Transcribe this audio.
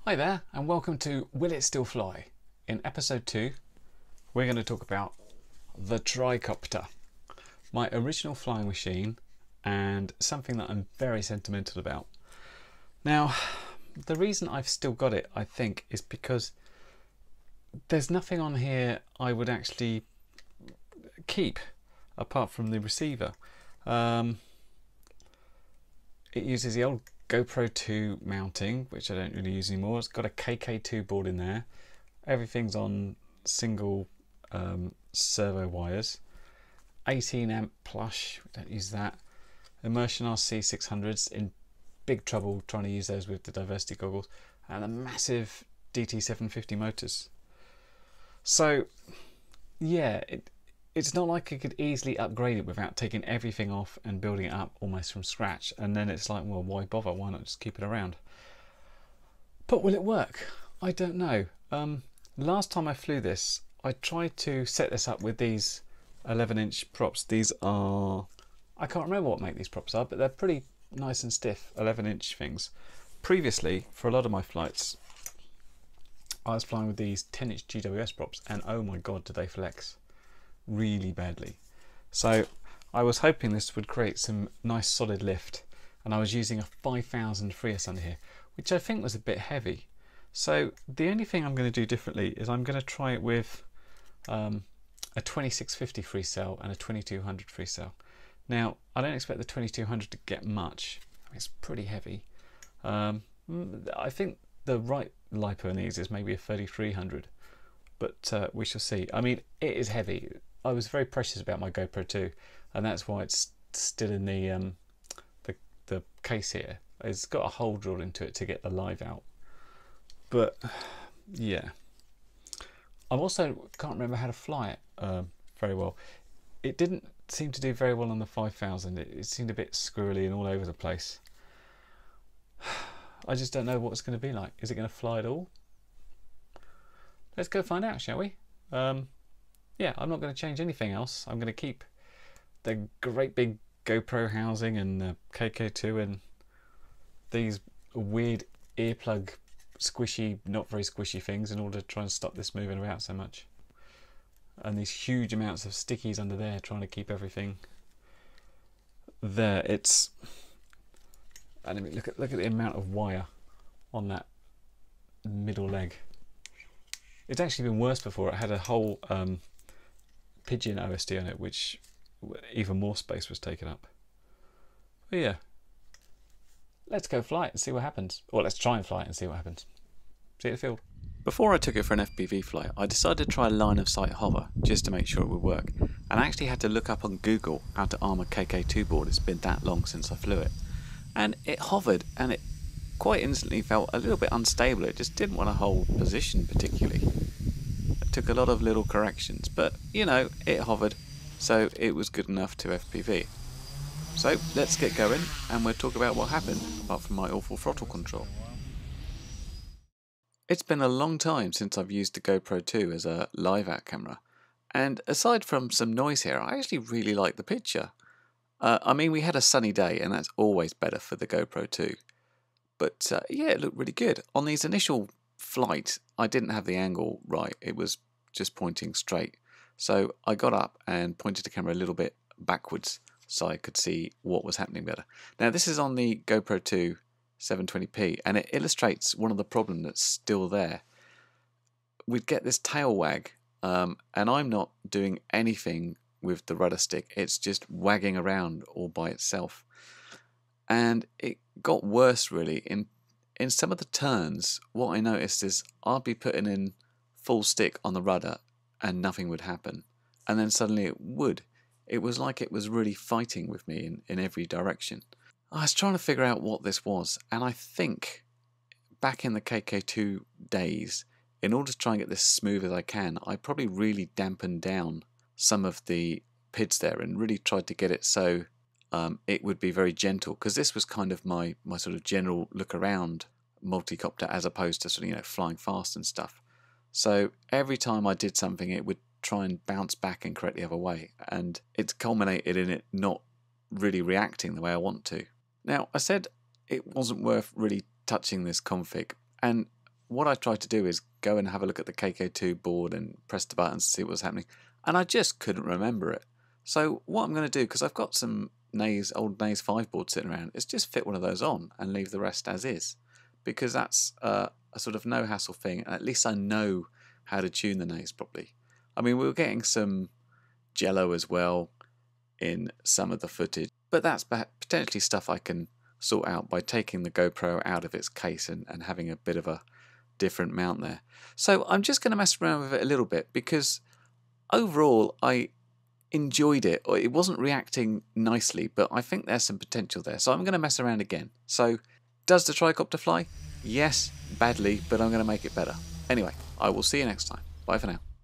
Hi there and welcome to Will It Still Fly? In episode 2 we're going to talk about the Tricopter, my original flying machine and something that I'm very sentimental about. Now the reason I've still got it, I think, is because there's nothing on here I would actually keep apart from the receiver. It uses the old GoPro 2 mounting, which I don't really use anymore. It's got a KK2 board in there. Everything's on single servo wires. 18 amp plush, we don't use that. Immersion RC 600s, in big trouble trying to use those with the diversity goggles. And the massive DT 750 motors. So yeah, it's not like I could easily upgrade it without taking everything off and building it up almost from scratch. And then it's like, well, why bother? Why not just keep it around? But will it work? I don't know. Last time I flew this, I tried to set this up with these 11-inch props. These are, I can't remember what make these props are, but they're pretty nice and stiff 11-inch things. Previously, for a lot of my flights, I was flying with these 10-inch GWS props, and oh my god, did they flex really badly. So I was hoping this would create some nice solid lift, and I was using a 5000 Freus under here, which I think was a bit heavy. So the only thing I'm going to do differently is I'm going to try it with a 2650 free cell and a 2200 free cell. Now I don't expect the 2200 to get much. It's pretty heavy. I think the right lipo in these is maybe a 3300, but we shall see. I mean, it is heavy. I was very precious about my GoPro 2, and that's why it's still in the case here. It's got a hole drilled into it to get the live out. But yeah, I also can't remember how to fly it very well. It didn't seem to do very well on the 5000. It seemed a bit squirrely and all over the place. I just don't know what it's going to be like. Is it going to fly at all? Let's go find out, shall we? Yeah, I'm not going to change anything else. I'm going to keep the great big GoPro housing and the KK2 and these weird earplug squishy, not very squishy things in order to try and stop this moving about so much. And these huge amounts of stickies under there trying to keep everything there. It's, and I mean, look at the amount of wire on that middle leg. It's actually been worse before. It had a whole pigeon OSD on it, which even more space was taken up. But yeah, let's go fly it and see what happens. Or let's try and fly it and see what happens. See you at the field. Before I took it for an FPV flight, I decided to try line of sight hover just to make sure it would work. And I actually had to look up on Google how to arm a KK2 board. It's been that long since I flew it. And it hovered, and it quite instantly felt a little bit unstable. It just didn't want to hold position particularly. It took a lot of little corrections, but you know, it hovered, so it was good enough to FPV. So let's get going and we'll talk about what happened, apart from my awful throttle control. It's been a long time since I've used the GoPro 2 as a live out camera, and aside from some noise here, I actually really like the picture. I mean, we had a sunny day and that's always better for the GoPro 2. But yeah, it looked really good. On these initial flights, I didn't have the angle right. It was just pointing straight. So I got up and pointed the camera a little bit backwards so I could see what was happening better. Now this is on the GoPro 2 720p, and it illustrates one of the problems that's still there. We'd get this tail wag, and I'm not doing anything with the rudder stick. It's just wagging around all by itself. And it got worse really. In some of the turns, what I noticed is I'd be putting in full stick on the rudder and nothing would happen. And then suddenly it would. It was like it was really fighting with me in every direction. I was trying to figure out what this was, and I think back in the KK2 days, in order to try and get this smooth as I can, I probably really dampened down some of the PIDs there and really tried to get it so it would be very gentle, because this was kind of my sort of general look around multicopter as opposed to sort of, you know, flying fast and stuff. So every time I did something, it would try and bounce back and correct the other way, and it's culminated in it not really reacting the way I want to. Now, I said it wasn't worth really touching this config, and what I tried to do is go and have a look at the KK2 board and press the buttons to see what was happening, and I just couldn't remember it. So what I'm going to do, because I've got some old Naze 5 boards sitting around, is just fit one of those on and leave the rest as is, because that's a sort of no hassle thing, and at least I know how to tune the Naze properly. I mean, we were getting some jello as well in some of the footage, but that's potentially stuff I can sort out by taking the GoPro out of its case and having a bit of a different mount there. So I'm just going to mess around with it a little bit, because overall I enjoyed it. It wasn't reacting nicely, but I think there's some potential there, so I'm going to mess around again. So does the Tricopter fly? Yes, badly, but I'm going to make it better. Anyway, I will see you next time. Bye for now.